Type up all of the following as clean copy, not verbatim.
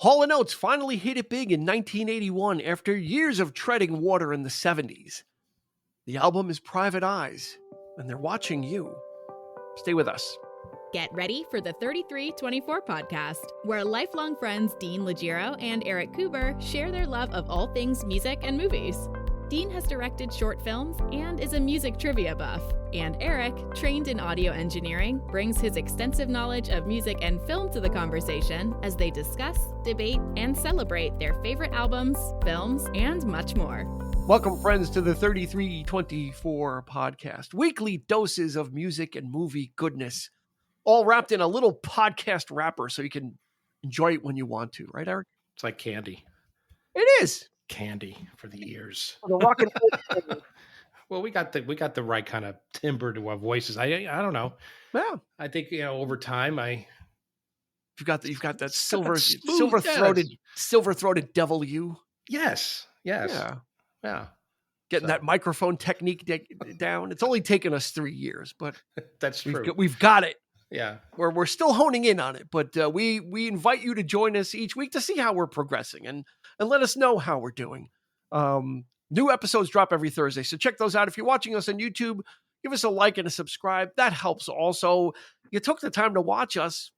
Hall & Oates finally hit it big in 1981 after years of treading water in the 70s. The album is Private Eyes, and they're watching you. Stay with us. Get ready for the 3324 podcast, where lifelong friends Dean Legiro and Eric Kuber share their love of all things music and movies. Dean has directed short films and is a music trivia buff. And Eric, trained in audio engineering, brings his extensive knowledge of music and film to the conversation as they discuss, debate, and celebrate their favorite albums, films, and much more. Welcome, friends, to the 3324 podcast. Weekly doses of music and movie goodness, all wrapped in a little podcast wrapper so you can enjoy it when you want to. Right, Eric? It's like candy. It is. Candy for the ears. The rock and roll. Well, we got the right kind of timbre to our voices. I don't know. Yeah, I think over time you've got that silver throated devil you. Yes. Yeah. Getting that microphone technique down. It's only taken us 3 years, but that's true. We've got it. Yeah, we're still honing in on it, but we invite you to join us each week to see how we're progressing and let us know how we're doing. New episodes drop every Thursday, so check those out. If you're watching us on YouTube, give us a like and a subscribe. That helps also. You took the time to watch us.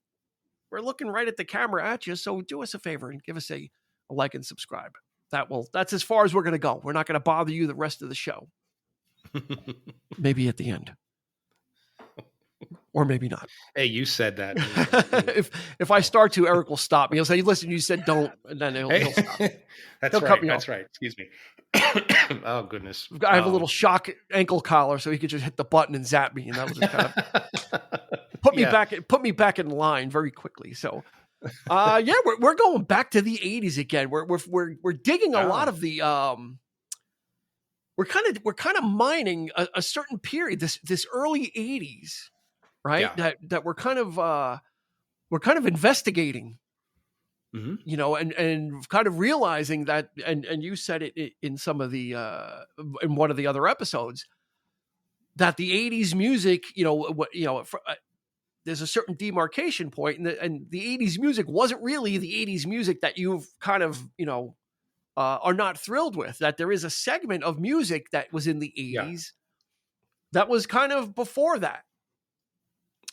We're looking right at the camera at you, so do us a favor and give us a like and subscribe. That's as far as we're going to go. We're not going to bother you the rest of the show. Maybe at the end. Or maybe not. Hey, you said that. if I start to, Eric will stop me. He'll say, listen, you said don't, and then he'll stop. He'll cut me off. Right. Excuse me. Oh, goodness. I have a little shock ankle collar, so he could just hit the button and zap me, and that was just kind of put me back in line very quickly. So, we're going back to the 80s again. We're digging a lot of the we're kind of mining a certain period, this early 80s, right? Yeah. That we're kind of investigating, and kind of realizing that, and you said it in some of the in one of the other episodes, that the 80s music, there's a certain demarcation point, and the 80s music wasn't really the 80s music that you've kind of, are not thrilled with. That there is a segment of music that was in the 80s that was kind of before that.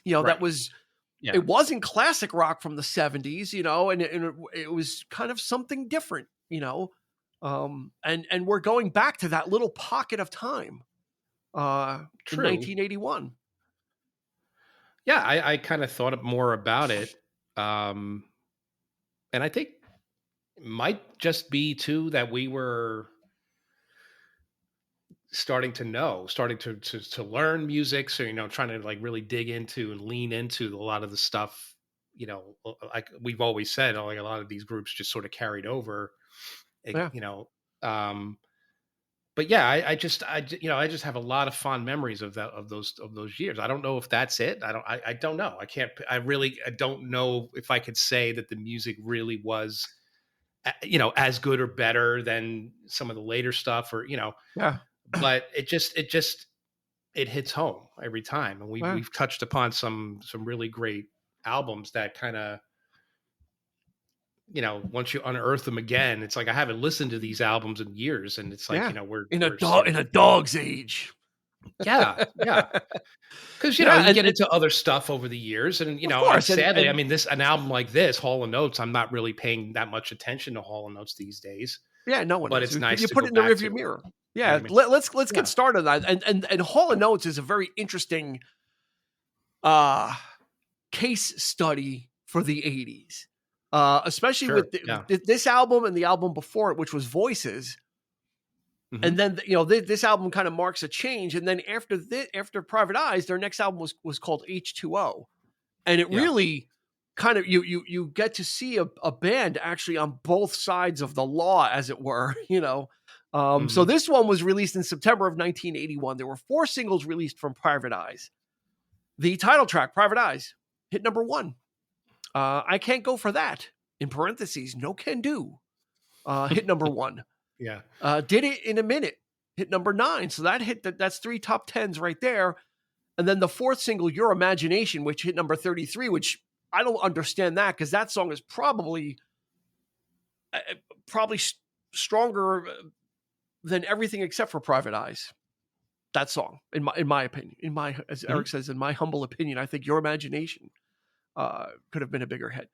Right. That was, it wasn't classic rock from the 70s, and it was kind of something different, and we're going back to that little pocket of time in 1981. Yeah, I kind of thought more about it. And I think it might just be too that we were starting to learn music. So, trying to like really dig into and lean into a lot of the stuff, like we've always said, like a lot of these groups just sort of carried over, but yeah, I just have a lot of fond memories of those years. I don't know if that's it. I don't know. I don't know if I could say that the music really was, as good or better than some of the later stuff but it hits home every time. And we've touched upon some really great albums that kind of, once you unearth them again, it's like, I haven't listened to these albums in years. And it's like, we're in a dog's age. Yeah. Cause you get into other stuff over the years and, sadly, an album like this, Hall & Oates, I'm not really paying that much attention to Hall & Oates these days. Yeah, no one. But it's nice. You put it in the rearview mirror. Yeah, let's get started on that. And Hall & Oates is a very interesting case study for the 80s, especially with this album and the album before it, which was Voices. Mm-hmm. And then this album kind of marks a change. And then after Private Eyes, their next album was called H2O, and it really kind of you get to see a band actually on both sides of the law, as it were. So this one was released in September of 1981. There were 4 singles released from Private Eyes. The title track, Private Eyes, hit number 1. I Can't Go For That, in parentheses, no can do, hit number 1. Yeah. Did It in a Minute, hit number 9. So that's 3 top 10s right there. And then the 4th single, Your Imagination, which hit number 33, which I don't understand that, because that song is probably probably stronger than everything except for Private Eyes. That song, in my opinion, as Eric says, in my humble opinion, I think Your Imagination could have been a bigger hit.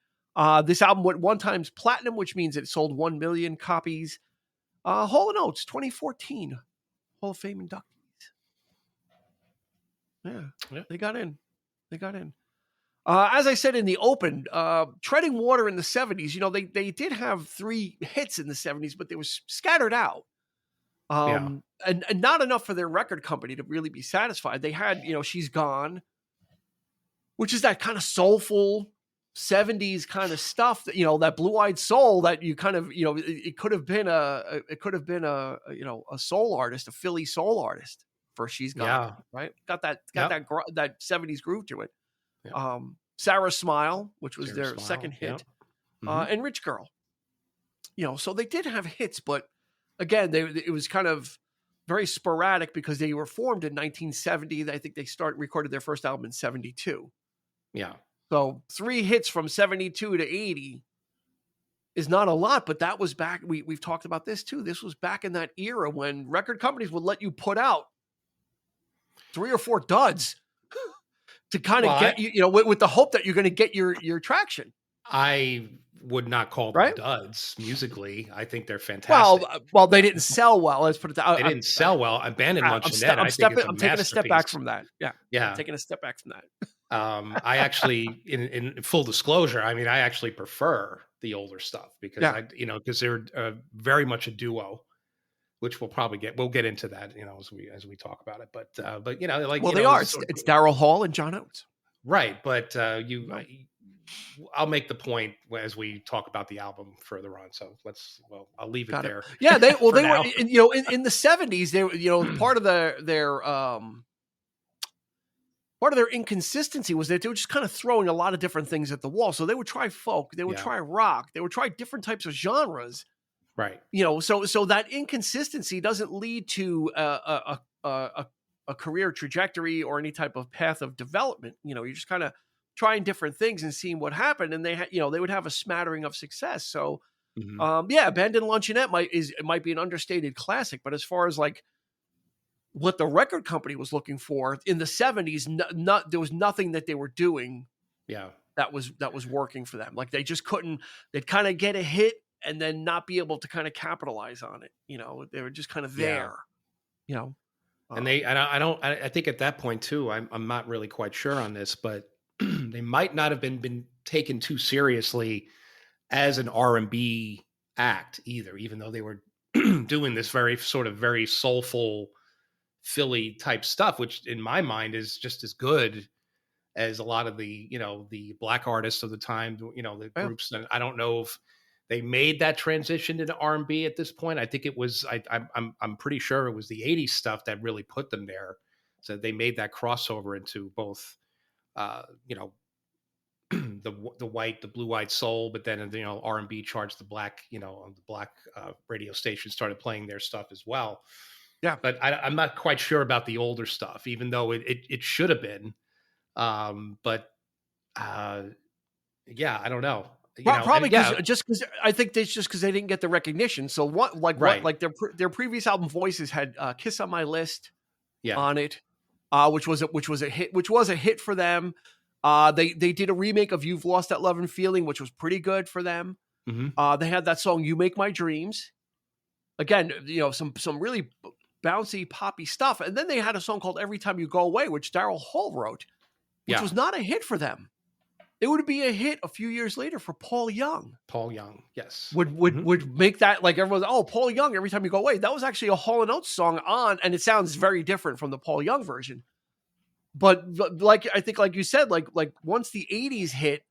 This album went 1 times platinum, which means it sold 1 million copies. Hall & Oates, 2014 Hall of Fame inductees. Yeah, they got in. As I said in the open, Treading Water in the 70s, they did have 3 hits in the 70s, but they were scattered out. And not enough for their record company to really be satisfied. They had, She's Gone, which is that kind of soulful 70s kind of stuff that, that blue-eyed soul that you kind of, it could have been a soul artist, a Philly soul artist for She's Gone, right? Got that 70s groove to it. Yeah. Sarah's Smile, which was their second hit, and Rich Girl. So they did have hits, but again, it was kind of very sporadic because they were formed in 1970. I think they recorded their first album in 72. Yeah. So 3 hits from 72 to 80 is not a lot, but that was back. We've talked about this too. This was back in that era when record companies would let you put out 3 or 4 duds to kind of get you, with the hope that you're going to get your traction. I would not call them duds musically. I think they're fantastic. Well, they didn't sell well. Let's put it that. They didn't sell well. Abandoned Luncheonette. I'm taking a step back from that. Yeah. I'm taking a step back from that. I actually, in full disclosure, I actually prefer the older stuff because because they're very much a duo, which we'll get into that, as we talk about it. But they are. It's Daryl Hall and John Oates, right? But I'll make the point as we talk about the album further on. So I'll leave it there. Yeah, they were, in the 70s. They were, part of their inconsistency was that they were just kind of throwing a lot of different things at the wall. So they would try folk, they would try rock, they would try different types of genres. Right. So that inconsistency doesn't lead to a career trajectory or any type of path of development. You're just kind of trying different things and seeing what happened. And they would have a smattering of success. So, Abandoned Luncheonette might be an understated classic, but as far as like what the record company was looking for in the 70s, there was nothing that they were doing. Yeah. That was working for them. Like they just couldn't, they'd kind of get a hit and then not be able to kind of capitalize on it. They were just kind of there, And I think at that point too, I'm not really quite sure on this, but they might not have been taken too seriously as an R&B act either, even though they were doing this very soulful Philly type stuff, which in my mind is just as good as a lot of the, the black artists of the time, the groups. And I don't know if they made that transition into R&B at this point. I think it was, I'm pretty sure it was the 80s stuff that really put them there. So they made that crossover into both, the blue-eyed soul, but then, R&B charged the black, on the black radio station started playing their stuff as well. Yeah. But I'm not quite sure about the older stuff, even though it should have been. I don't know. Probably just because I think it's just because they didn't get the recognition. So their previous album Voices had Kiss on My List on it, which was a hit for them. They did a remake of You've Lost That Love and Feeling, which was pretty good for them. Mm-hmm. They had that song You Make My Dreams. Again, some really bouncy poppy stuff. And then they had a song called Every Time You Go Away, which Daryl Hall wrote, which was not a hit for them. It would be a hit a few years later for Paul Young. Paul Young, yes. Would make that, like, everyone's, Paul Young, Every Time You Go Away. That was actually a Hall & Oates song and it sounds very different from the Paul Young version. But I think like you said, like once the 80s hit,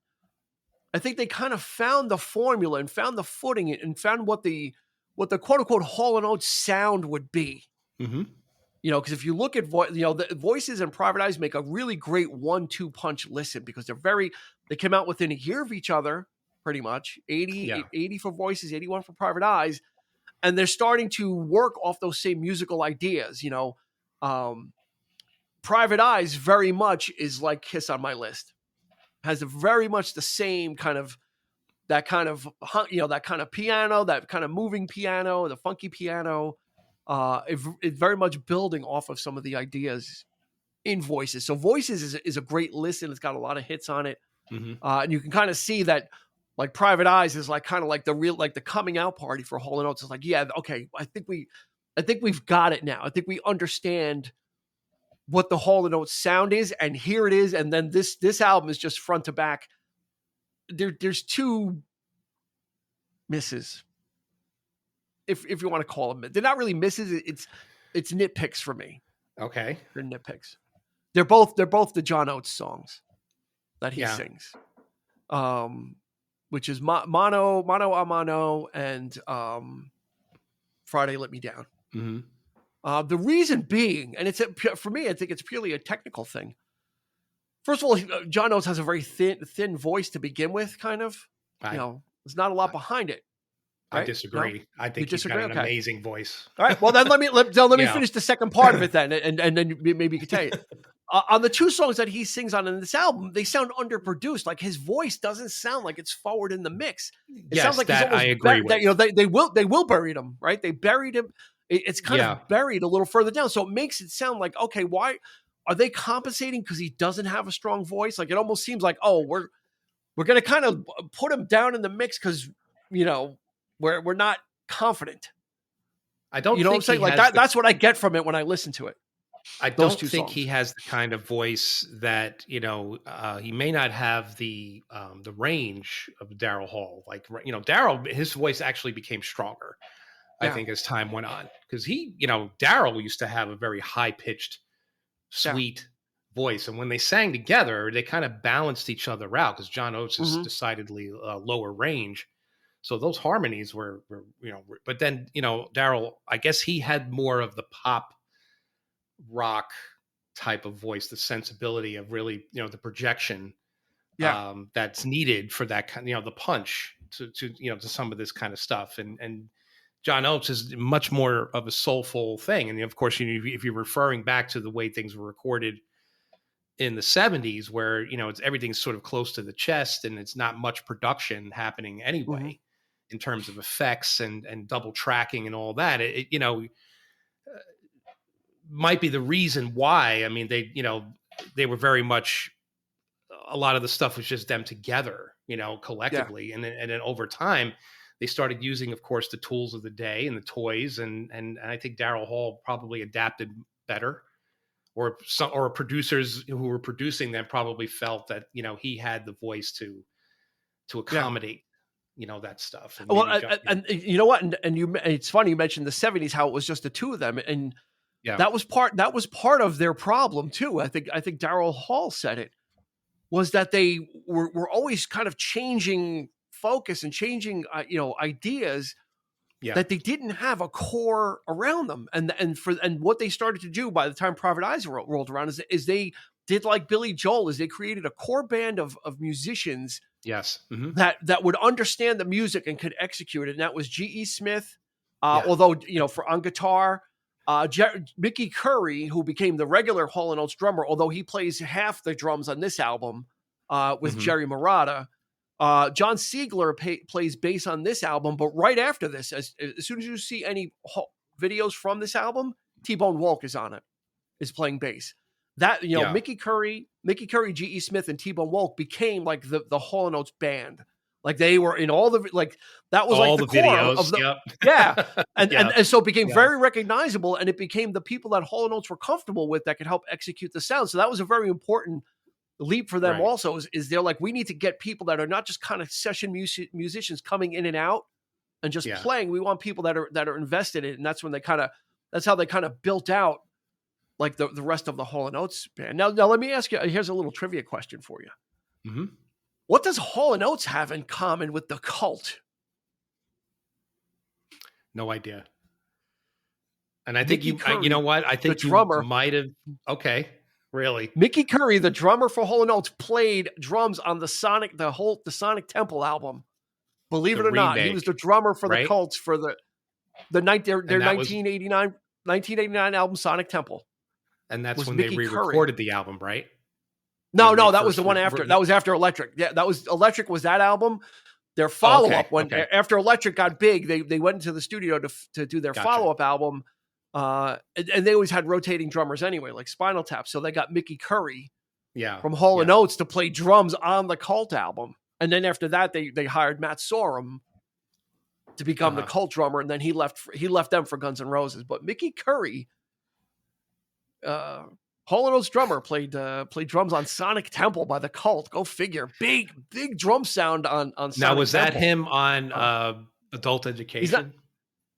I think they kind of found the formula and found the footing and found what the quote unquote Hall & Oates sound would be. Mm-hmm. Because if you look at the Voices and Private Eyes make a really great 1-2 punch listen because they came out within a year of each other, pretty much 80 for Voices, 81 for Private Eyes. And they're starting to work off those same musical ideas, Private Eyes very much is like Kiss on My List, has very much the same kind of that kind of, that kind of piano, that kind of moving piano, the funky piano, it's very much building off of some of the ideas in Voices. So Voices is a great listen. It's got a lot of hits on it. Mm-hmm. And you can kind of see that, like, Private Eyes is like kind of like the coming out party for Hall & Oates. It's like, yeah, okay, I think we've got it now. I think we understand what the Hall & Oates sound is, and here it is. And then this album is just front to back. There's two misses, if you want to call them. They're not really misses. It's nitpicks for me. Okay, they're nitpicks. They're both the John Oates songs that he sings, which is Mano a Mano and Friday Let Me Down. Mm-hmm. The reason being, and for me, I think it's purely a technical thing. First of all, John Oates has a very thin voice to begin with, kind of. There's not a lot behind it. Right? I disagree. No? I think he's got an amazing voice. All right. Well, then let me finish the second part of it then, and then maybe you can tell you. On the two songs that he sings on in this album, they sound underproduced. Like, his voice doesn't sound like it's forward in the mix. It sounds like that I agree with. They will bury him, right? They buried him. It's kind of buried a little further down, so it makes it sound like, okay, why are they compensating because he doesn't have a strong voice? Like, it almost seems like, oh, we're going to kind of put him down in the mix because we're not confident. I don't. You know what I'm saying? Like that. That's what I get from it when I listen to it. I don't think he has the kind of voice that he may not have the range of Daryl Hall. Like, Daryl, his voice actually became stronger, I think, as time went on, because Daryl used to have a very high pitched, sweet voice, and when they sang together, they kind of balanced each other out because John Oates is decidedly lower range. So those harmonies were, but then, Daryl, I guess he had more of the pop rock type of voice, the sensibility of really, the projection that's needed for that kind, the punch to some of this kind of stuff. And John Oates is much more of a soulful thing. And of course, if you're referring back to the way things were recorded in the 70s, where, everything's sort of close to the chest and it's not much production happening anyway. In terms of effects and double tracking and all that, it might be the reason why. I mean, they were very much, a lot of the stuff was just them together, collectively. And then over time, they started using, of course, the tools of the day and the toys. And I think Daryl Hall probably adapted better, or producers who were producing them probably felt that, he had the voice to accommodate that stuff. And and you know what? And it's funny you mentioned the 70s, how it was just the two of them, and that was part of their problem too. I think Daryl Hall said it was that they were always kind of changing focus and changing ideas, that they didn't have a core around them, and what they started to do by the time Private Eyes rolled around is they did like Billy Joel, is they created a core band of musicians. Yes. Mm-hmm. That would understand the music and could execute it. And that was G.E. Smith, although, on guitar, Mickey Curry, who became the regular Hall & Oates drummer, although he plays half the drums on this album with Jerry Marotta. John Siegler plays bass on this album, but right after this, as soon as you see any videos from this album, T-Bone Walk is on it, is playing bass. That, Mickey Curry, G.E. Smith, and T-Bone Walk became like the Hall & Oates band. Like, they were in all the, like, that was all like the core videos of the, and so it became very recognizable, and it became the people that Hall & Oates were comfortable with that could help execute the sound. So that was a very important leap for them. Also, is they're like, we need to get people that are not just kind of session musicians coming in and out and just playing. We want people that are invested in it, and that's how they kind of built out like the rest of the Hall & Oates band. Now let me ask you, here's a little trivia question for you. Mm-hmm. What does Hall & Oates have in common with the Cult? No idea. And I think you know what? I think the drummer might have. Okay. Really? Mickey Curry, the drummer for Hall & Oates, played drums on the Sonic Temple album. Believe it or not, he was the drummer for the Cults for their 1989 album Sonic Temple. And that's when they re-recorded the album, right? No, that was the one after. That was after Electric. Yeah, that was Electric was that album. Their follow-up after Electric got big, they went into the studio to do their follow-up album. And they always had rotating drummers anyway, like Spinal Tap. So they got Mickey Curry from Hall & Oates to play drums on the Cult album. And then after that, they hired Matt Sorum to become the Cult drummer. And then he left them for Guns N' Roses. But Mickey Curry, Hall & Oates drummer, played drums on Sonic Temple by the Cult. Go figure. Big drum sound on Sonic Now, was Temple. that him on Adult Education?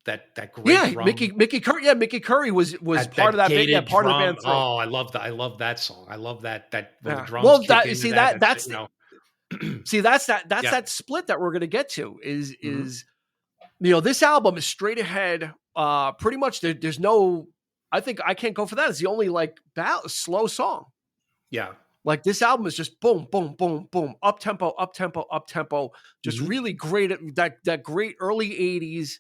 That great drum. Mickey Curry. Yeah, Mickey Curry was part of that band. Yeah, part of the band. Oh, I love that. I love that song. I love that when the drums. Well, that's that split that we're going to get to is this album is straight ahead. Pretty much there's no. I think I Can't Go For That is the only slow song. Yeah. Like this album is just boom, boom, boom, boom, up tempo, up tempo, up tempo. Just really great. That great early 80s.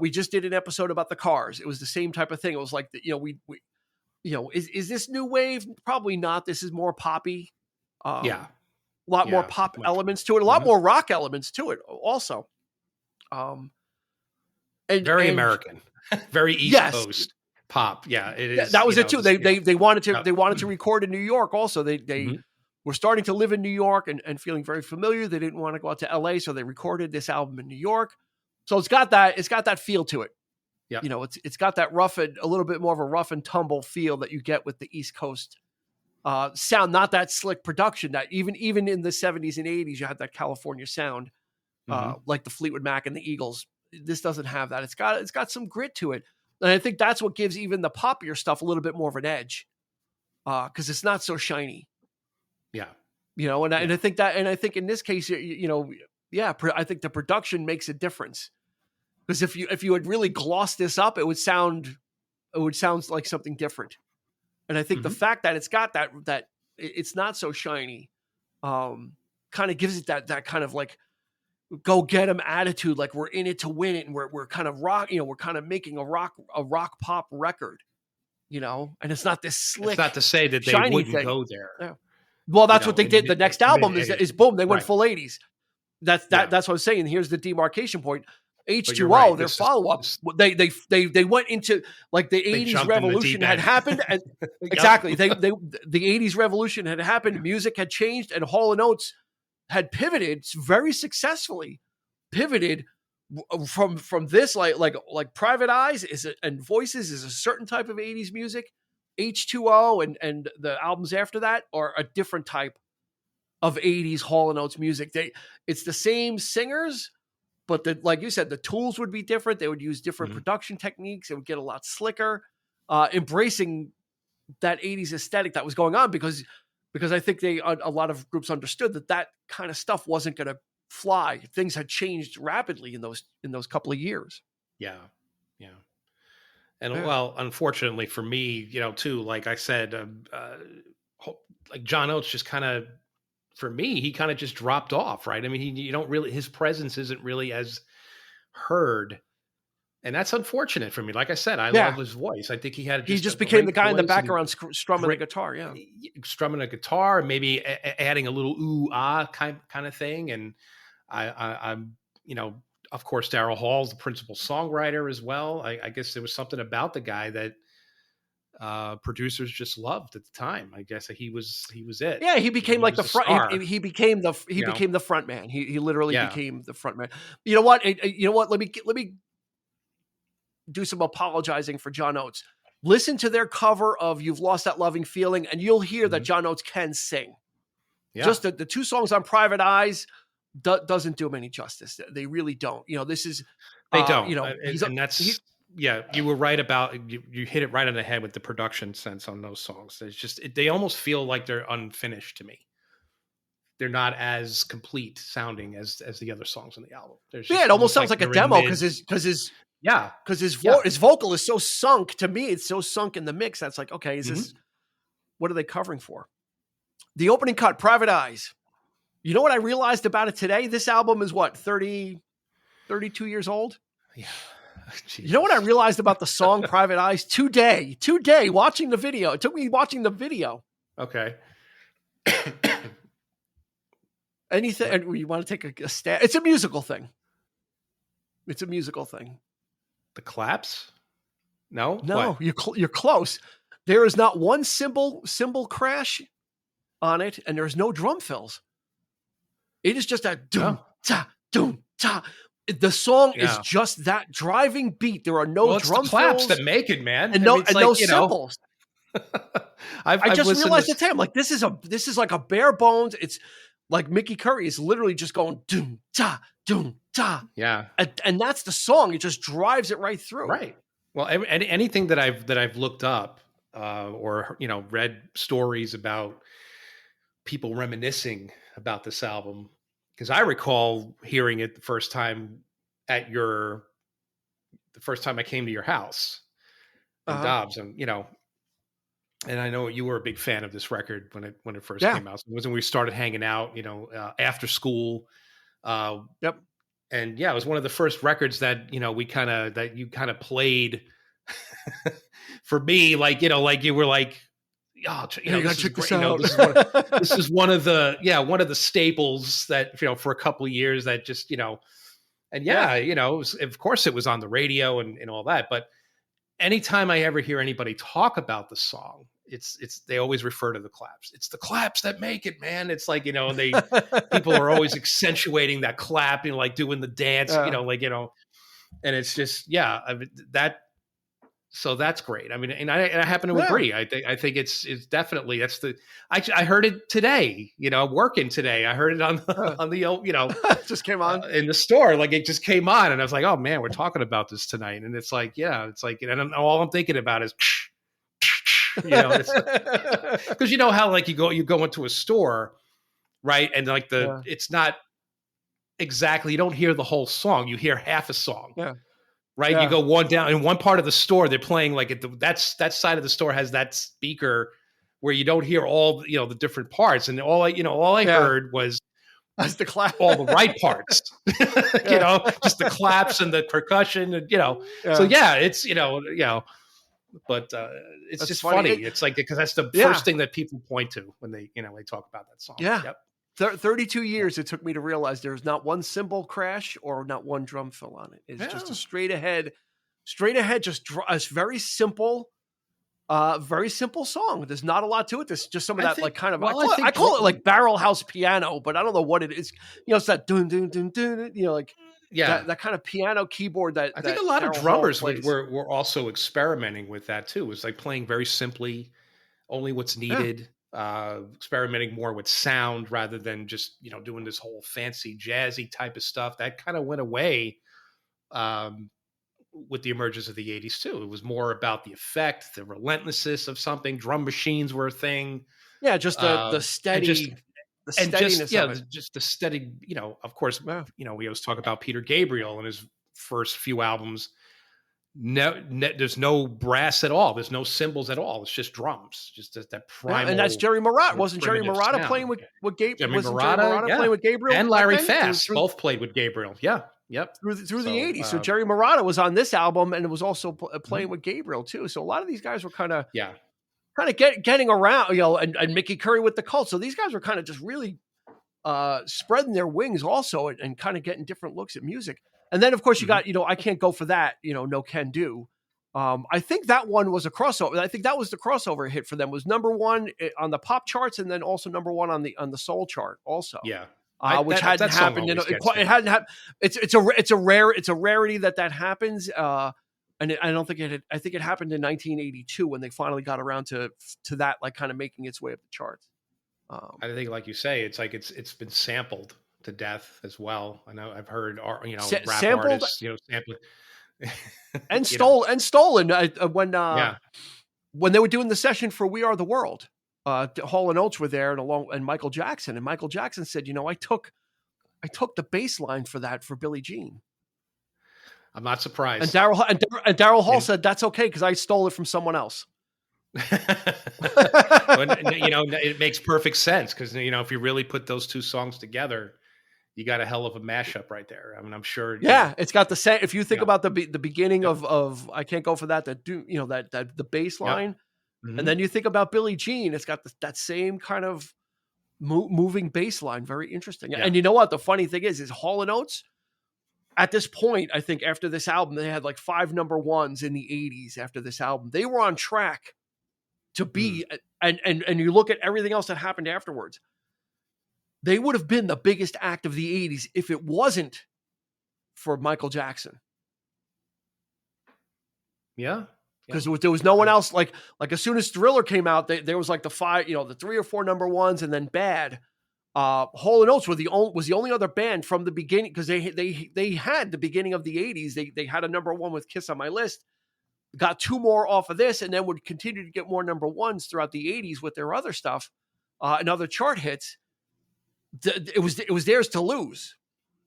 We just did an episode about the Cars. It was the same type of thing. It was like, is this new wave? Probably not. This is more poppy. A lot more pop elements to it. A lot more rock elements to it also. And very American, very East Coast pop. Yeah, it is. That was it too. They wanted to record in New York. Also, they were starting to live in New York and feeling very familiar. They didn't want to go out to LA, so they recorded this album in New York. So it's got that feel to it. Yeah. It's got that a little bit more of a rough and tumble feel that you get with the East Coast sound, not that slick production that even in the 70s and 80s, you had that California sound, like the Fleetwood Mac and the Eagles. This doesn't have that. It's got some grit to it. And I think that's what gives even the poppier stuff a little bit more of an edge. Cause it's not so shiny. Yeah. And I think in this case, I think the production makes a difference, because if you had really glossed this up, it would sound like something different. And I think the fact that it's got that it's not so shiny, kind of gives it that kind of like go get 'em attitude. Like we're in it to win it, and we're kind of rock. We're kind of making a rock pop record. And it's not this slick. It's not to say that they wouldn't go there. Yeah. Well, that's what they did. The next album is boom. They went full 80s. That's what I'm saying. Here's the demarcation point. H2O, their follow-up, they went into like the 80s revolution had happened, and exactly the 80s revolution had happened. Music had changed, and Hall & Oates had pivoted very successfully. Pivoted from this like Private Eyes and Voices is a certain type of 80s music. H2O and the albums after that are a different type of 80s Hall & Oates music. It's the same singers, but like you said, the tools would be different. They would use different production techniques. It would get a lot slicker, embracing that 80s aesthetic that was going on because I think a lot of groups understood that kind of stuff wasn't going to fly. Things had changed rapidly in those couple of years. Yeah. Yeah. And well, unfortunately for me, too, like I said, like John Oates just kind of, for me, he kind of just dropped off, right? I mean, his presence isn't really as heard. And that's unfortunate for me. Like I said, I love his voice. I think he just became the guy in the background strumming the guitar. Yeah. Strumming a guitar, maybe adding a little ooh, ah kind of thing. And I'm, of course, Daryl Hall's the principal songwriter as well. I guess there was something about the guy that producers just loved at the time. I guess he was it. Yeah, he became like the front. He became the front man. He literally became the front man. You know what? Let me do some apologizing for John Oates. Listen to their cover of "You've Lost That Loving Feeling," and you'll hear that John Oates can sing. Yeah. Just the two songs on "Private Eyes" doesn't do him any justice. They really don't. This is they don't. And that's. You were right about you hit it right on the head with the production sense on those songs. It's just they almost feel like they're unfinished to me. They're not as complete sounding as the other songs on the album. It almost sounds like a demo because his vocal is so sunk. To me, it's so sunk in the mix. That's like, okay, is this? What are they covering for? The opening cut, "Private Eyes." You know what I realized about it today? This album is what, 32 years old? Yeah. Jesus. You know what I realized about the song "Private Eyes" today, watching the video. It took me watching the video. Okay. Anything, and you want to take a stab? It's a musical thing. It's a musical thing. The Claps? No, no, you're close. There is not one cymbal crash on it, and there's no drum fills. It is just a doom ta doom ta. The song is just that driving beat. There are no drum the claps fills that make it, man, and no cymbals. I just realized the time. Like this is like a bare bones. It's like Mickey Curry is literally just going doom ta doom ta. Yeah, and that's the song. It just drives it right through. Right. Well, anything that I've looked up or read stories about people reminiscing about this album, because I recall hearing it the first time I came to your house in Dobbs, and and I know you were a big fan of this record when it first came out. So it was when we started hanging out, after school. Yep. And it was one of the first records that you kind of played for me, like you were like, oh, this is great. This is one of the staples that for a couple of years that just and of course it was on the radio and all that. But anytime I ever hear anybody talk about the song, they always refer to the claps. It's the claps that make it, man. It's like and people are always accentuating that clap, like doing the dance, and it's just that. So that's great. I mean, and I happen to agree. I think it's definitely I heard it today. Working today, I heard it on the old it just came on in the store. Like it just came on, and I was like, oh man, we're talking about this tonight. And it's like, and all I'm thinking about is, because how like you go into a store, right? And like it's not exactly, you don't hear the whole song. You hear half a song. Yeah. Right. Yeah. You go one down in one part of the store, they're playing like that side of the store has that speaker where you don't hear all, the different parts. And all I heard was the clap, all the right parts, just the claps and the percussion and, so it's, but it's that's just funny. It's like, because that's the first thing that people point to when they talk about that song. Yeah. Yep. 32 years it took me to realize there's not one cymbal crash or not one drum fill on it. It's just a straight ahead, just a very simple song. There's not a lot to it. There's just some of that like kind of, I call it like barrel house piano, but I don't know what it is. It's that dun dun dun dun, like that kind of piano keyboard that I think a lot of drummers were also experimenting with that too. It was like playing very simply, only what's needed. Experimenting more with sound rather than just doing this whole fancy jazzy type of stuff that kind of went away with the emergence of the 80s too. It was more about the effect, the relentlessness of something. Drum machines were a thing. Just the steady, the steadiness of it. Just the steady. Of course, we always talk about Peter Gabriel and his first few albums. No, there's no brass at all. There's no cymbals at all. It's just drums, just that primal. And that's Jerry Marotta. Wasn't Jerry Marotta playing with Gabriel? Jerry Marotta playing with Gabriel and Larry Fass both played with Gabriel. Yeah, yep. Through the 80s. So Jerry Marotta was on this album, and it was also playing with Gabriel too. So a lot of these guys were kind of getting around, and Mickey Curry with the Cult. So these guys were kind of just really spreading their wings also, and kind of getting different looks at music. And then, of course, you got, I Can't Go For That, No Can Do. I think that one was a crossover. I think that was the crossover hit for them. Was number one on the pop charts, and then also number one on the soul chart also. Yeah. Which hadn't happened. It hadn't happened. It's a rarity that happens. And I don't think it had, I think it happened in 1982 when they finally got around to that, like kind of making its way up the charts. I think, like you say, it's like it's been sampled to death as well. I know I've heard, rap sampled, artists, sampling and stolen when they were doing the session for We Are the World. Hall and Oates were there, and Michael Jackson. And Michael Jackson said, I took the bass line for that for Billie Jean. I'm not surprised. And Daryl Hall said that's okay because I stole it from someone else. It makes perfect sense because if you really put those two songs together, you got a hell of a mashup right there. I mean, I'm sure. It's got the same. If you think about the beginning of I Can't Go For That, that the bass line, and then you think about Billie Jean, it's got that same kind of moving bass line. Very interesting. Yeah. And you know what? The funny thing is Hall & Oates, at this point, I think after this album, they had like 5 number ones in the 80s after this album. They were on track to be, and you look at everything else that happened afterwards, they would have been the biggest act of the 80s if it wasn't for Michael Jackson. Yeah. Because there was no one else. Like as soon as Thriller came out, there was like the 5, the 3 or 4 number ones, and then Bad. Hall & Oates was the only other band from the beginning, because they had the beginning of the 80s. They had a number 1 with Kiss on My List, got 2 more off of this, and then would continue to get more number 1s throughout the 80s with their other stuff and other chart hits. It was theirs to lose.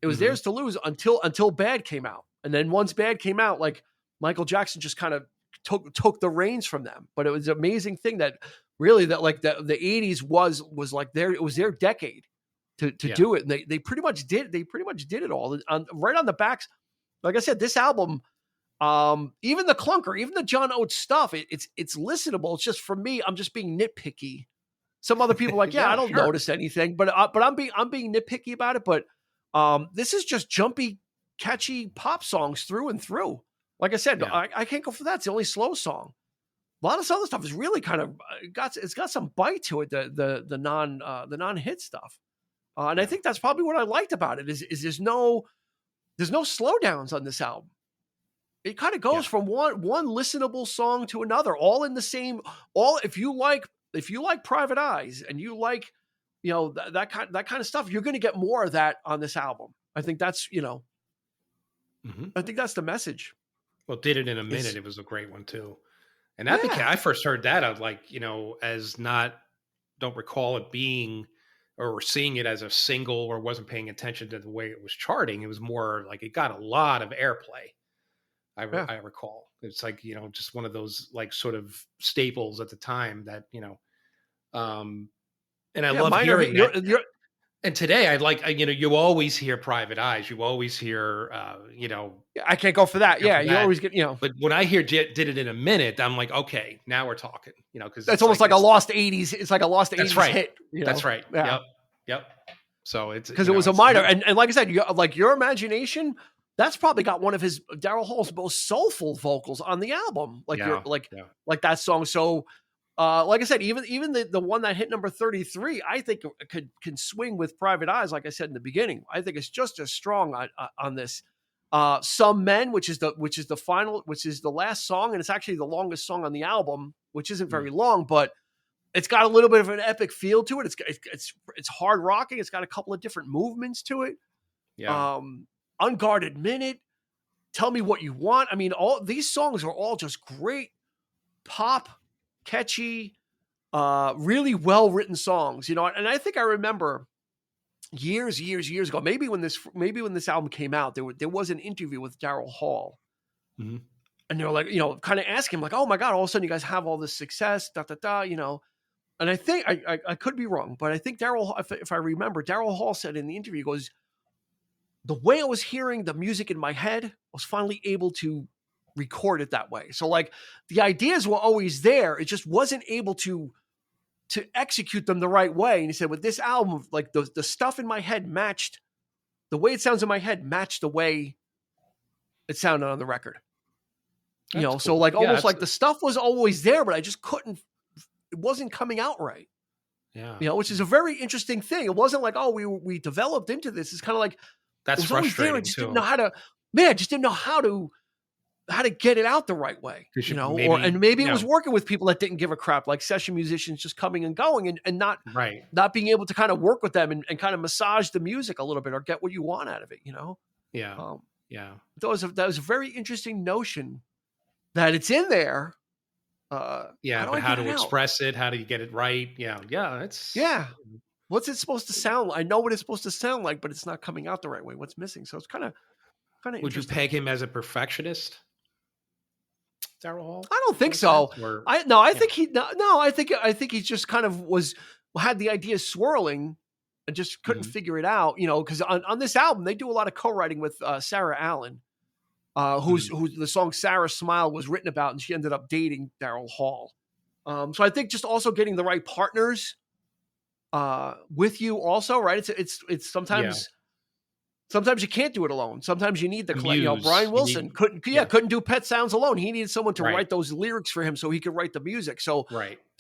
It was theirs to lose until Bad came out, and then once Bad came out, like Michael Jackson just kind of took the reins from them. But it was an amazing thing that really that like the 80s was like it was their decade to do it. And they pretty much did it all right on the backs. Like I said, this album, even the clunker, even the John Oates stuff, it's listenable. It's just, for me, I'm just being nitpicky. Some other people are like, I don't notice anything, but I'm being nitpicky about it. But this is just jumpy, catchy pop songs through and through. Like I said, I can't go for that. It's the only slow song. A lot of this other stuff is really kind of it's got some bite to it. The non-hit stuff, and I think that's probably what I liked about it. Is there's no slowdowns on this album. It kind of goes from one listenable song to another, all in the same. If you like Private Eyes and you like that kind of stuff, you're going to get more of that on this album. I think that's I think that's the message. Well, Did It in a Minute. It was a great one too. And that became, I first heard that, I was like, don't recall it being or seeing it as a single, or wasn't paying attention to the way it was charting. It was more like it got a lot of airplay. I recall. It's like, just one of those like sort of staples at the time that, and I love hearing that. And today, I'd like, you always hear Private Eyes. You always hear, I can't go for that. Yeah, you always get, But when I hear Did It in a Minute, I'm like, okay, now we're talking. Because that's almost like a lost 80s. It's like a lost 80s hit. That's right. Yeah. Yep. So it's because it was a minor, and like I said, your imagination. That's probably got one of Daryl Hall's most soulful vocals on the album. Like that song. So. Like I said, even the one that hit number 33, I think can swing with Private Eyes. Like I said in the beginning, I think it's just as strong on this. Some Men, which is the last song, and it's actually the longest song on the album, which isn't very long, but it's got a little bit of an epic feel to it. It's hard rocking. It's got a couple of different movements to it. Yeah. Unguarded Minute, Tell Me What You Want. I mean, all these songs are all just great pop, catchy, really well-written songs, and I think I remember years ago, maybe when this album came out, there was an interview with Daryl Hall, and they were like, kind of asking him like, oh my God, all of a sudden you guys have all this success, and I think I could be wrong, but I think Daryl, if I remember, Daryl Hall said in the interview, goes, the way I was hearing the music in my head, I was finally able to record it that way. So like the ideas were always there. It just wasn't able to execute them the right way. And he said, with this album, like the stuff in my head matched the way it sounds in my head, matched the way it sounded on the record. That's cool. So like almost like the stuff was always there, but I just it wasn't coming out right. Yeah. Which is a very interesting thing. It wasn't like, oh, we developed into this. It's kind of like, that's frustrating. I just didn't know how to get it out the right way, maybe it was working with people that didn't give a crap, like session musicians just coming and going and not being able to kind of work with them and kind of massage the music a little bit or get what you want out of it, Yeah. That was a very interesting notion that it's in there. But how to express it? How do you get it right? Yeah. What's it supposed to sound like? I know what it's supposed to sound like, but it's not coming out the right way. What's missing? So it's kind of Would you peg him as a perfectionist, Daryl Hall? I don't think so. I think he just kind of had the idea swirling and just couldn't figure it out, because on this album, they do a lot of co-writing with Sarah Allen, who the song Sarah Smile was written about, and she ended up dating Daryl Hall. So I think just also getting the right partners with you also, right? It's sometimes you can't do it alone. Sometimes you need the Brian Wilson couldn't do Pet Sounds alone. He needed someone to write those lyrics for him so he could write the music. So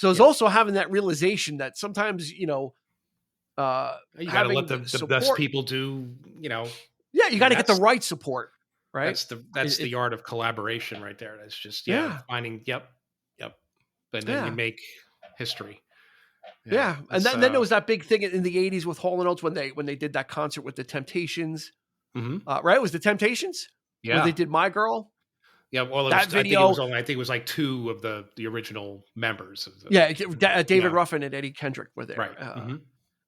it's also having that realization that sometimes, you got to let the best people do, you got to get the right support, right? That's the art of collaboration right there. That's just, finding, but then you make history. Yeah. And then there was that big thing in the 80s with Hall & Oates when they did that concert with the Temptations. Right? It was the Temptations? Yeah. Where they did My Girl? Yeah, well, I think it was like two of the original members. David Ruffin and Eddie Kendrick were there. Right. And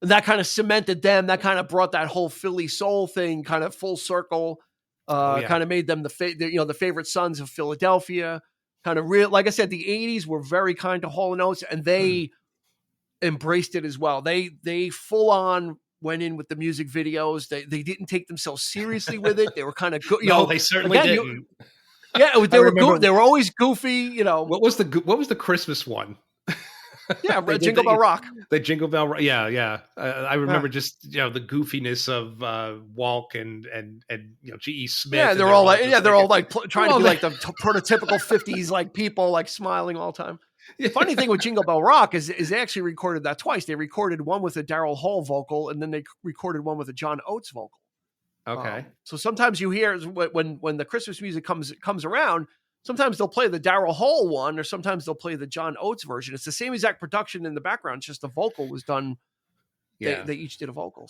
that kind of cemented them. That kind of brought that whole Philly soul thing kind of full circle. Kind of made them the favorite sons of Philadelphia. Kind of real, like I said, the 80s were very kind to Hall & Oates, and they embraced it as well. They full on went in with the music videos. They didn't take themselves seriously with it. They were kind of good. They certainly didn't. They were they were always goofy. What was the Christmas one? Yeah, Jingle Bell Rock. The Jingle Bell. Yeah. I remember just the goofiness of Walk and G.E. Smith. Yeah, they're all like trying to be like the prototypical 50s like people like smiling all the time. The funny thing with Jingle Bell Rock is they actually recorded that twice. They recorded one with a Daryl Hall vocal, and then they recorded one with a John Oates vocal. Okay. So sometimes you hear when the Christmas music comes around, sometimes they'll play the Daryl Hall one, or sometimes they'll play the John Oates version. It's the same exact production in the background, it's just the vocal was done. Yeah. They each did a vocal.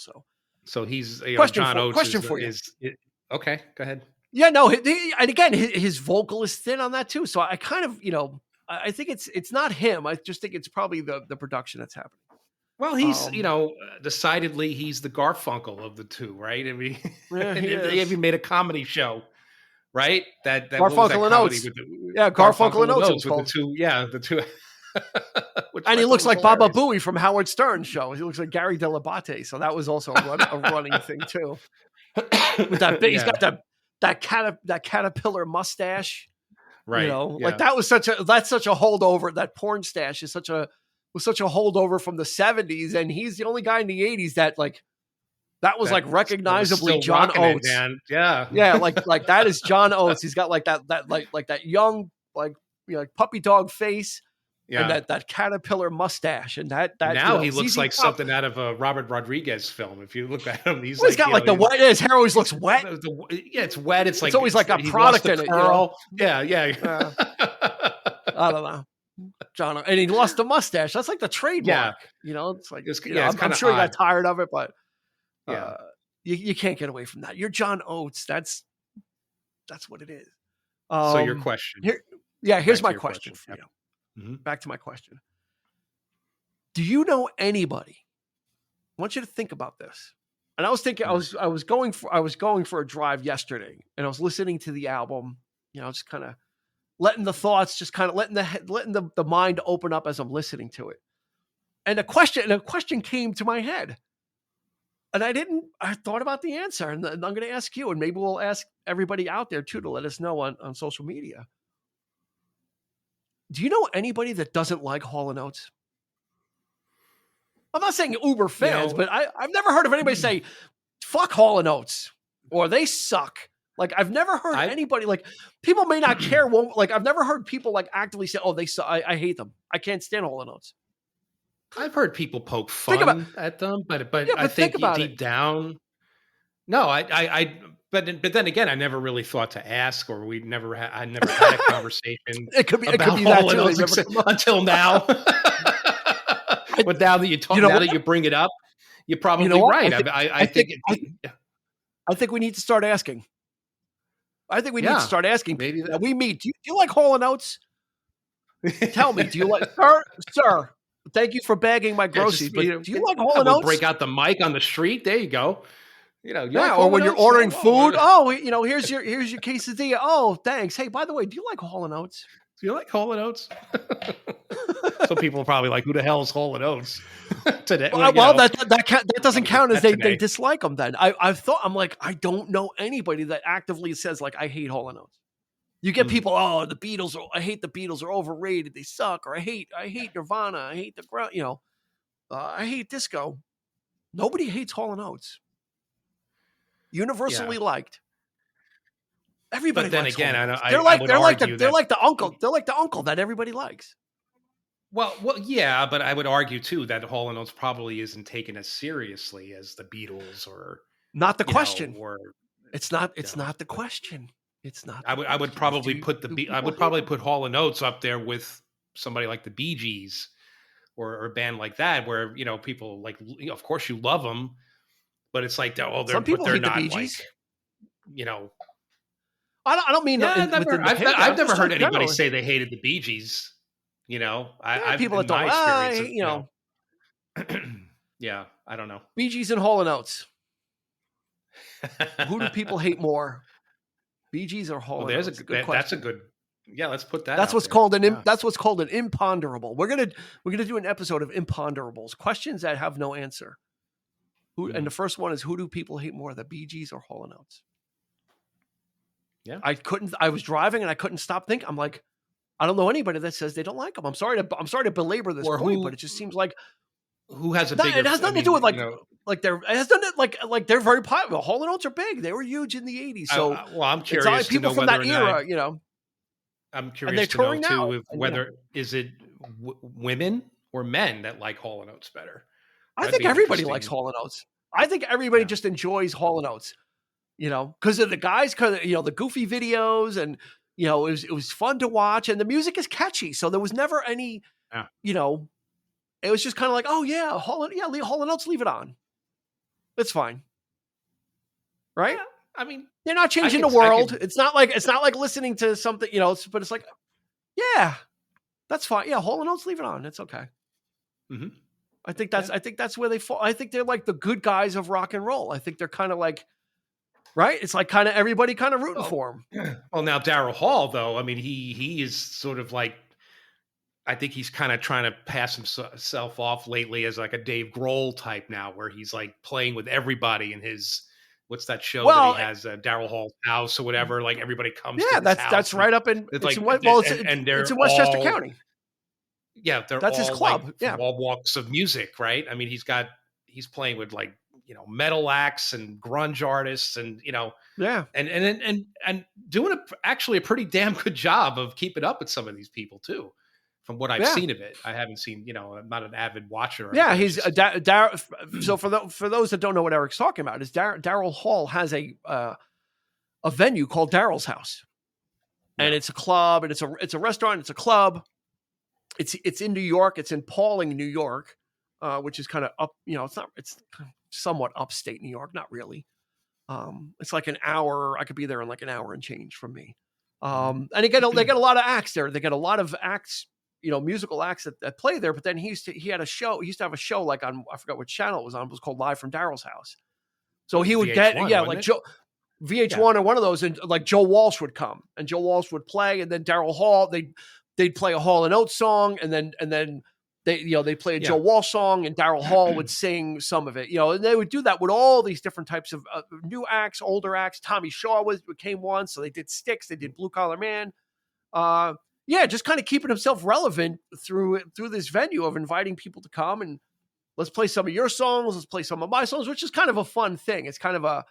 So he's John Oates. Question for you. Okay, go ahead. Yeah, no, and again, his vocal is thin on that too. So I kind of, I think it's not him. I just think it's probably the production that's happening. Well, he's decidedly he's the Garfunkel of the two, right? I mean, they even made a comedy show, right? That Garfunkel and Oates. Garfunkel and Oates with the two. And he looks like Baba Booey from Howard Stern's show. He looks like Gary Delabate. So that was also a running thing too. With that big, he's got that caterpillar mustache. Right. Like that's such a holdover. That porn stash was such a holdover from the 70s, and he's the only guy in the 80s that was recognizably John Oates. Yeah, like that is John Oates. He's got like that young puppy dog face, and that caterpillar mustache, and that now he looks like something out of a Robert Rodriguez film. If you look at him, he's got the wet. His hair always looks wet. It's wet. It's always like a product in it. Yeah. I don't know. John, and he lost the mustache. That's like the trademark. It's like I'm sure he got tired of it, but you can't get away from that. You're John Oates. That's what it is. So your question. Here's my question for you. Mm-hmm. Back to my question. Do you know anybody? I want you to think about this. And I was thinking, I was going for a drive yesterday, and I was listening to the album. Just kind of letting the thoughts, just kind of letting the mind open up as I'm listening to it. And a question came to my head, and I thought about the answer, and I'm going to ask you, and maybe we'll ask everybody out there too to let us know on social media. Do you know anybody that doesn't like Hall & Oates? I'm not saying uber fans, but I've never heard of anybody say, fuck Hall & Oates, or they suck. Like, I've never heard anybody, like, people may not care. I've never heard people actively say, oh, they suck. I hate them. I can't stand Hall & Oates. I've heard people poke fun at them, but I think deep down, no, but then again, I never really thought to ask, or I never had a conversation. It could be that too, until now. But now that now that you bring it up, you're probably right. I think we need to start asking. I think we need to start asking. Maybe that we meet. Do you like Hall & Oates? Tell me, do you like, sir? Thank you for bagging my groceries. But do you like Hall & Oates? Break out the mic on the street. There you go. Or when you're ordering food. Oh, here's your quesadilla. Oh, thanks. Hey, by the way, do you like Hall & Oates? Do you like Hall & Oates? Some people are probably like, who the hell is Hall & Oates today? Well, that doesn't count as they dislike them. Then I'm like, I don't know anybody that actively says like, I hate Hall & Oates. You get people, the Beatles. I hate the Beatles. Are overrated. They suck. Or I hate Nirvana. I hate the ground. I hate disco. Nobody hates Hall & Oates. Universally liked. Everybody but then likes again, Hall & Oates. I would argue they're like the uncle. They're like the uncle that everybody likes. Well, yeah, but I would argue too that Hall & Oates probably isn't taken as seriously as the Beatles or not the question. It's not the question. It's not. I would probably put put Hall & Oates up there with somebody like the Bee Gees or a band like that, where people like, of course you love them, but it's like, some people hate the Bee Gees. I don't mean. I've never heard anybody say they hated the Bee Gees. I've people that don't. Yeah, I don't know. Bee Gees and Hall & Oates. Who do people hate more? Bee Gees or Hall & Oates? That's a good. Yeah, let's put that. That's what's called an imponderable. We're gonna do an episode of imponderables, questions that have no answer. And the first one is, who do people hate more, the Bee Gees or Hall & Oates? Yeah, I was driving and I couldn't stop thinking. I'm like, I don't know anybody that says they don't like them. I'm sorry to belabor this point, but it just seems like who has a bigger. It has nothing to do with it has done it like they're very popular. Hall & Oates are big. They were huge in the 80s. So I'm curious. People from that era, I'm curious to know too whether is it women or men that like Hall & Oates better. I think everybody likes Hall & Oates. I think everybody just enjoys Hall & Oates. Because of the guys, the goofy videos, and it was fun to watch, and the music is catchy. So there was never any, it was just kind of like, oh yeah, Hall & Oates, leave it on. It's fine, right? Yeah, I mean, they're not changing the world. It's not like listening to something, but it's like, yeah, that's fine. Yeah, Hall & Oates, leave it on. It's okay. Mm-hmm. I think that's where they fall. I think they're like the good guys of rock and roll. I think they're kind of like. Right? It's like kind of everybody kind of rooting for him. Well, now Daryl Hall, though, I mean, he is sort of like, I think he's kind of trying to pass himself off lately as like a Dave Grohl type now, where he's like playing with everybody in his, what's that show that he has, Daryl Hall's House or whatever, like everybody comes to his house. That's right up in, it's in Westchester County. Yeah, that's his club. From all walks of music, right? I mean, he's playing with like, metal acts and grunge artists and, and doing actually a pretty damn good job of keeping up with some of these people too, from what I've seen of it. I haven't seen, I'm not an avid watcher. Yeah. He's so for those that don't know what Eric's talking about, is Daryl Hall has a venue called Daryl's House, and it's a club, and it's a restaurant. It's a club. It's in New York. It's in Pauling, New York, which is kind of up, it's somewhat upstate New York, not really. It's like an hour. I could be there in like an hour and change from me. And they get a lot of acts there. They get a lot of acts, musical acts that play there. But then he used to have a show like on, I forgot what channel it was on. It was called Live from Daryl's House. So he would VH1 or one of those, and like Joe Walsh would come, and Joe Walsh would play, and then Daryl Hall, they'd play a Hall & Oates song, and then they play a Joe Walsh song, and Daryl Hall would sing some of it, and they would do that with all these different types of new acts, older acts. Tommy Shaw became one. So they did Styx, they did Blue Collar Man. Just kind of keeping himself relevant through this venue of inviting people to come and let's play some of your songs. Let's play some of my songs, which is kind of a fun thing. It's kind of a,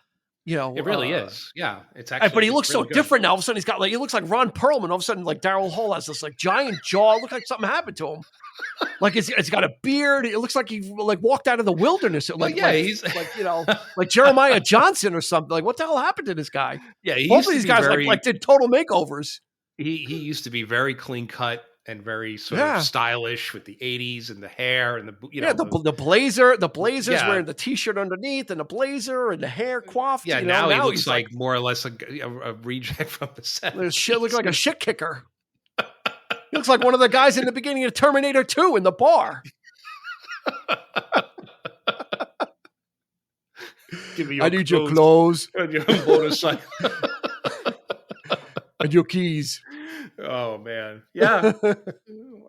it really is. Yeah. It's actually, but he looks really so different now. All of a sudden he looks like Ron Perlman. All of a sudden, like Daryl Hall has this like giant jaw. It looks like something happened to him. Like it's got a beard. It looks like he like walked out of the wilderness. He's like Jeremiah Johnson or something. Like, what the hell happened to this guy? Yeah, both of these guys did total makeovers. He used to be very clean cut and very sort of stylish with the 80s and the hair and the blazer. The blazer's wearing the t-shirt underneath and the blazer and the hair coiffed. Yeah, now he looks like more or less a reject from the 70s. Shit looks like a shit kicker. He looks like one of the guys in the beginning of Terminator 2 in the bar. I need your clothes. And your motorcycle. And your keys. Oh, man. Yeah.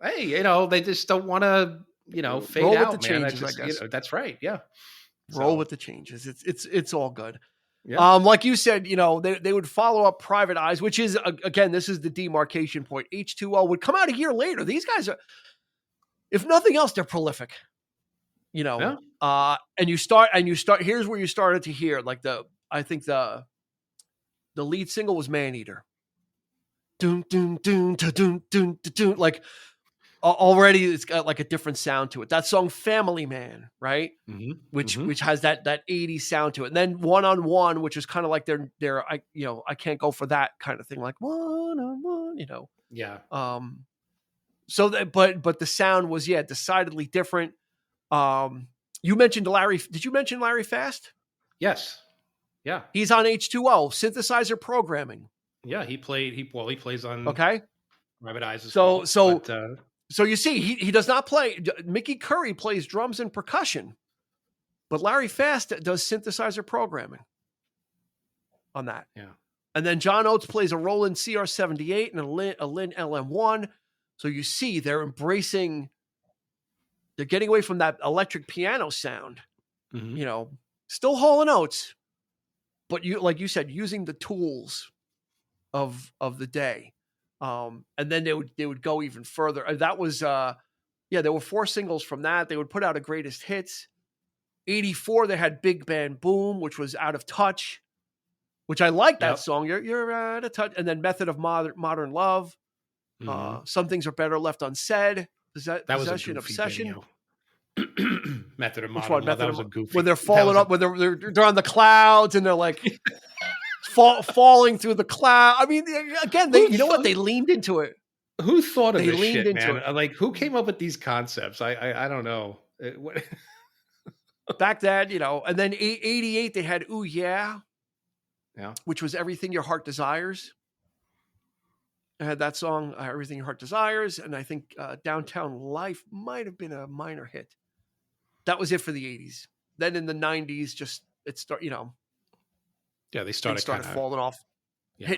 Hey, they just don't want to, fade roll out, with the changes, I guess. That's right. Yeah. Roll with the changes. It's all good. Yeah. Like you said, they would follow up Private Eyes, which is, again, this is the demarcation point. H2O would come out a year later. These guys are, if nothing else, they're prolific. you know, and you start, here's where you started to hear like I think the lead single was Man Eater. Doom, doom, doom, doom, doom, doom, like already it's got like a different sound to it. That song Family Man, right? Which has that 80s sound to it. And then One on One, which is kind of like their I can't go for that kind of thing, like one on one, you know. Yeah. So that, but the sound was decidedly different. You mentioned Larry. Did you mention Larry Fast? Yes. Yeah. He's on H2O synthesizer programming. Yeah, he plays on Private Eyes as well. So you see, he does not play. Mickey Curry plays drums and percussion, but Larry Fast does synthesizer programming on that. Yeah. And then John Oates plays a Roland CR78 and a Lin LM1. So you see, they're getting away from that electric piano sound. You know, still Hall & Oates, but like you said, using the tools of the day. And then they would go even further. That was there were 4 singles from that. They would put out a greatest hits. 84 they had Big Band Boom, which was Out of Touch, which I like that song. You're out of touch. And then Method of Modern Love. Some Things Are Better Left Unsaid. That was Possession, Obsession. Method of Modern Love. That was a goofy. When they're falling up, when they're on the clouds and they're like falling through the cloud. I mean, again, you know what? They leaned into it. Who thought of this shit, man? Like, who came up with these concepts? I don't know. Back then, you know, and then 88 they had Ooh Yeah, which was Everything Your Heart Desires. I had that song, Everything Your Heart Desires, and I think Downtown Life might have been a minor hit. That was it for the 80s. Then in the 90s, they started falling off. Yeah.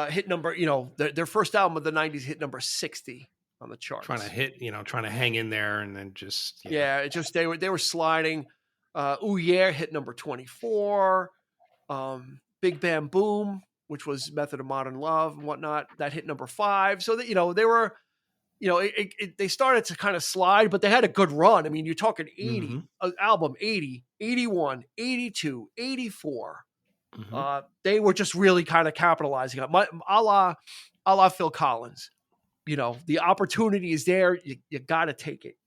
Hit number, you know, their first album of the 90s hit number 60 on the charts. Trying to hang in there, and then just they were sliding. Ooh Yeah hit number 24. Big Bam Boom, which was Method of Modern Love and whatnot, that hit number 5. So that, you know, they were, you know, they started to kind of slide, but they had a good run. I mean, you're talking 80 album, 80, 81, 82, 84. They were just really kind of capitalizing on a la Phil Collins. You know, the opportunity is there. You got to take it.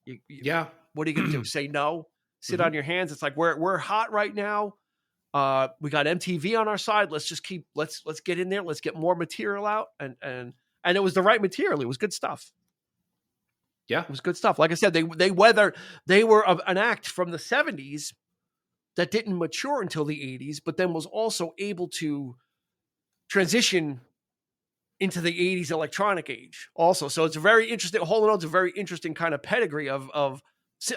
What are you going to do? Say no? Sit on your hands? It's like we're hot right now. We got MTV on our side. Let's just let's get in there. Let's get more material out. And it was the right material. It was good stuff. Yeah, it was good stuff. Like I said, they were an act from the 70s that didn't mature until the 80s, but then was also able to transition into the 80s electronic age also. So it's a very interesting, Hall & Oates, a very interesting kind of pedigree of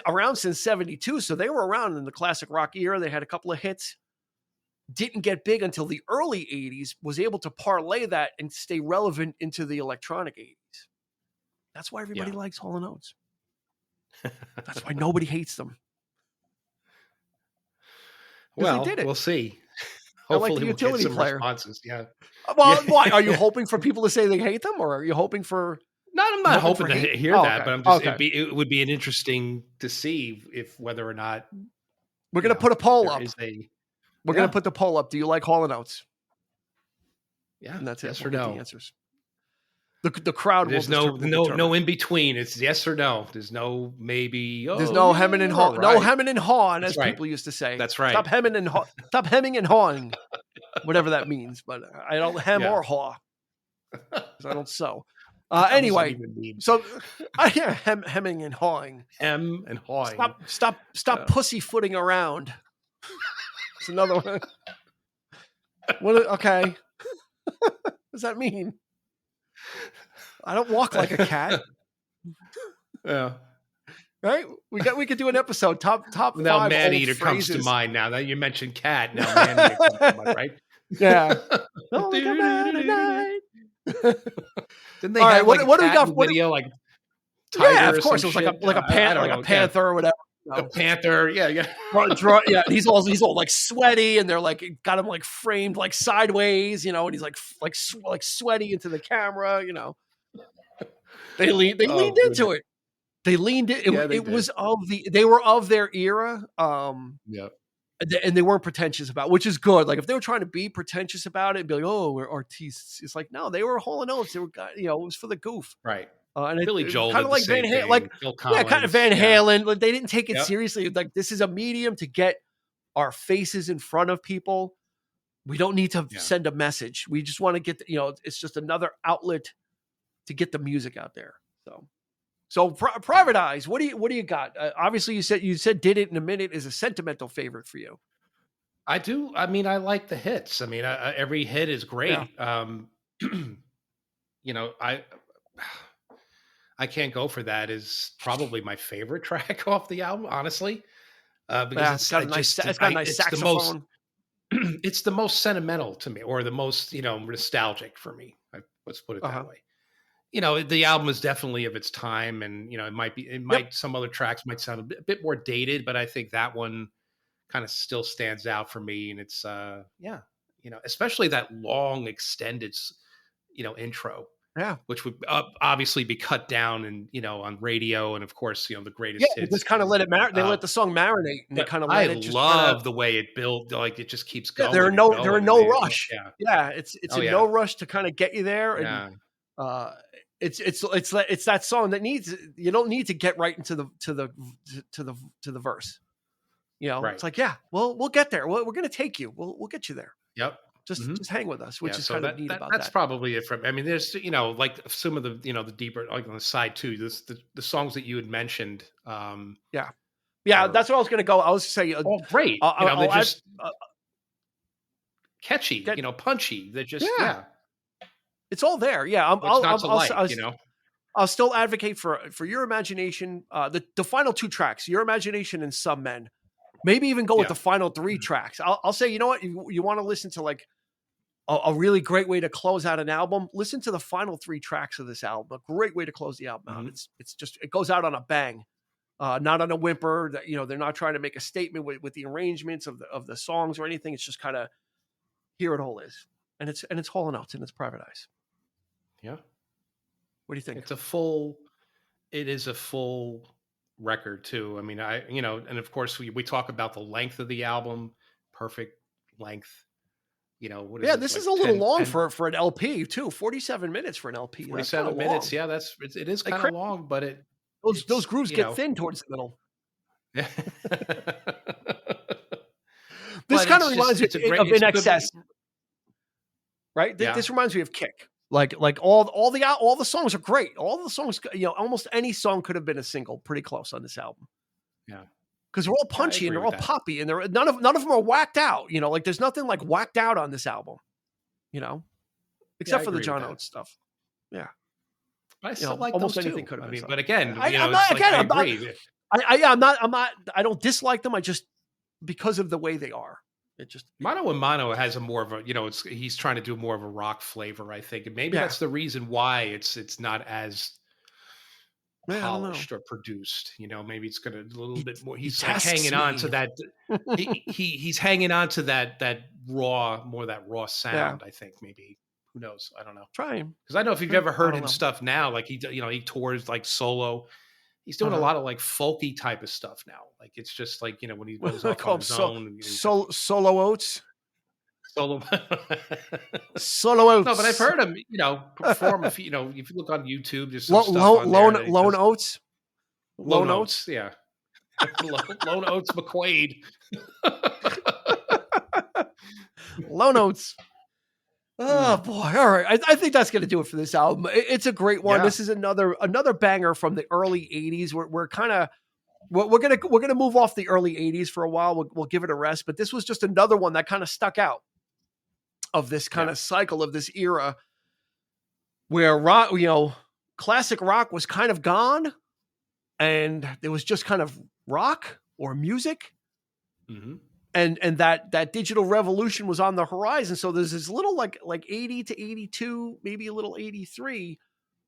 around since 72. So they were around in the classic rock era. They had a couple of hits, didn't get big until the early 80s, was able to parlay that and stay relevant into the electronic 80s. That's why everybody likes Hall & Oates. That's why nobody hates them. Well, we'll see. Hopefully like the utility we'll get some player. Responses. Yeah. Well, why? Are you hoping for people to say they hate them, or are you hoping for? No, I'm not hoping to hear that, but I'm just. It would be an interesting to see if whether or not we're going to put a poll up. We're going to put the poll up. Do you like Hall & Oates? Yeah, and that's yes it. Or no. The answers. The crowd. There's no in between. It's yes or no. There's no maybe. There's no hemming and hawing. No hemming and hawing, as people used to say. That's right. Stop hemming and hawing, whatever that means. But I don't hem or haw because I don't sew. Anyway, so hemming and hawing. Hem and hawing. Stop pussyfooting around. It's another one. Okay. What does that mean? I don't walk like a cat. Yeah. Right? We could do an episode top now 5 man eater comes to mind now that you mentioned cat. Now man eater comes to mind, right? Yeah. Didn't they have what do we got video like yeah, of course it was like a panther or whatever. A panther, yeah. Yeah, he's all like sweaty, and they're like got him like framed like sideways, you know, and he's like sweaty into the camera, you know. They leaned into it. They leaned it. It was they were of their era. Yeah. And they weren't pretentious about it, which is good. Like if they were trying to be pretentious about it and be like, oh, we're artists. It's like, no, they were Hall & Oates. They were, it was for the goof. Right. And Billy Joel kind of like Van Halen, like Phil Collins, kind of Van Halen. Like they didn't take it seriously. Like this is a medium to get our faces in front of people. We don't need to send a message. We just want to get, it's just another outlet to get the music out there. So Private Eyes, what do you got? Obviously you said Did It in a Minute is a sentimental favorite for you. I do. I mean, I like the hits. I mean, every hit is great. Yeah. I Can't Go For That is probably my favorite track off the album, honestly, because it's got a nice saxophone. It's the most sentimental to me, or the most nostalgic for me. Let's put it that way. The album is definitely of its time, and some other tracks might sound a bit more dated, but I think that one kind of still stands out for me. And it's especially that long extended intro, which would obviously be cut down and on radio, and of course the greatest hits. Just kind of let it marinate. They let the song marinate, and they kind of let it. I love the way it built. Like it just keeps going. There are no rush. It's no rush to kind of get you there. And, it's that song that you don't need to get right into the verse. It's like, we'll get there. We're going to take you. We'll get you there. Yep. Just hang with us, which is kind of neat about that. That's probably it from. I mean, there's like some of the the deeper, like on the side too. The songs that you had mentioned. That's what I was going to go. I was saying, great. They're just catchy. Punchy. They're just It's all there. Yeah, I'll still advocate for Your Imagination. The final two tracks, Your Imagination and Some Men. Maybe even go with the final three tracks. I'll say, you know what? You want to listen to like a really great way to close out an album? Listen to the final three tracks of this album. A great way to close the album out. It's just, it goes out on a bang, not on a whimper. That they're not trying to make a statement with the arrangements of the songs or anything. It's just kind of, here it all is, and it's Hall & Oates and it's Private Eyes. Yeah. What do you think? It is a full record too. I mean, and of course we talk about the length of the album, perfect length. What is this is a little long for an LP too. 47 minutes for an LP. 47 minutes. Yeah, it is kind of long, but those grooves get thin towards the middle. This kind of reminds me of In Excess, right? This reminds me of Kick. Like all the songs are great. All the songs, almost any song could have been a single, pretty close on this album. Yeah, because they're all punchy and they're all poppy, and none of them are whacked out. Like there's nothing like whacked out on this album. Except for the John Oates stuff. Yeah, but I still like almost those anything too. could have been. But again, I don't dislike them. Because of the way they are. It just Mano a Mano has a more of a he's trying to do more of a rock flavor, I think, and maybe that's the reason why it's not as polished or produced. Maybe it's going to a little bit more. He's like hanging on to that. He's hanging on to that raw sound. I think maybe, who knows? I don't know. Try him, because I know if you've ever heard him stuff now, like he tours like solo. He's doing a lot of like folky type of stuff now. Like it's just like when he goes off on his own. Solo Oates. Solo Oates. No, but I've heard him, perform. If you look on YouTube, just Lone Oates. Lone Oates, yeah. Lone Oates McQuaid. Lone Oates. Oh boy! All right, I think that's going to do it for this album. It's a great one. Yeah. This is another banger from the early '80s. We're gonna move off the early '80s for a while. We'll give it a rest, but this was just another one that kind of stuck out of this kind of cycle of this era where rock, classic rock was kind of gone, and there was just kind of rock or music. Mm-hmm. And that digital revolution was on the horizon. So there's this little like 80 to 82, maybe a little 83,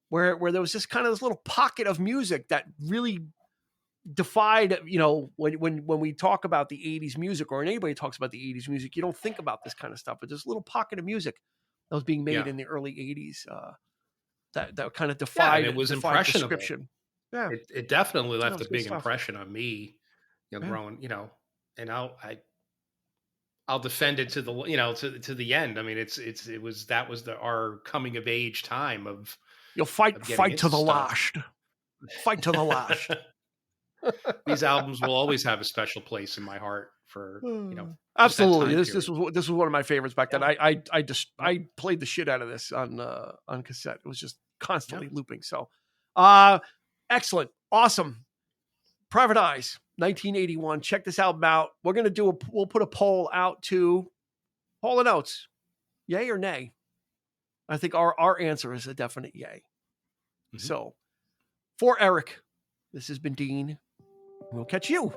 where there was just kind of this little pocket of music that really defied, when we talk about the 80s music, or anybody talks about the 80s music, you don't think about this kind of stuff, but there's a little pocket of music that was being made in the early 80s that kind of defied, it was defied impressionable. description. Yeah. It definitely left a good big stuff. impression on me, growing, and I'll defend it to the, to the end. I mean, that was our coming of age time of You'll getting fight to into the stuff. last. Fight to the last. These albums will always have a special place in my heart for, Absolutely. This was one of my favorites back then. Yeah. I played the shit out of this on cassette. It was just constantly looping. So, excellent. Awesome. Private Eyes, 1981. Check this album out. We'll put a poll out to Hall & Oates. Yay or nay? I think our answer is a definite yay. Mm-hmm. So, for Eric, this has been Dean. We'll catch you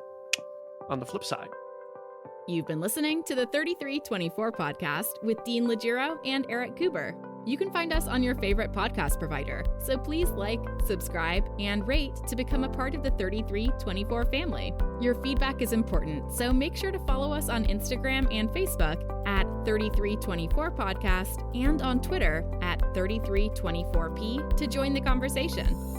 on the flip side. You've been listening to the 3324 podcast with Dean Legiro and Eric Kuber. You can find us on your favorite podcast provider, so please like, subscribe, and rate to become a part of the 3324 family. Your feedback is important, so make sure to follow us on Instagram and Facebook at 3324 podcast and on Twitter at 3324p to join the conversation.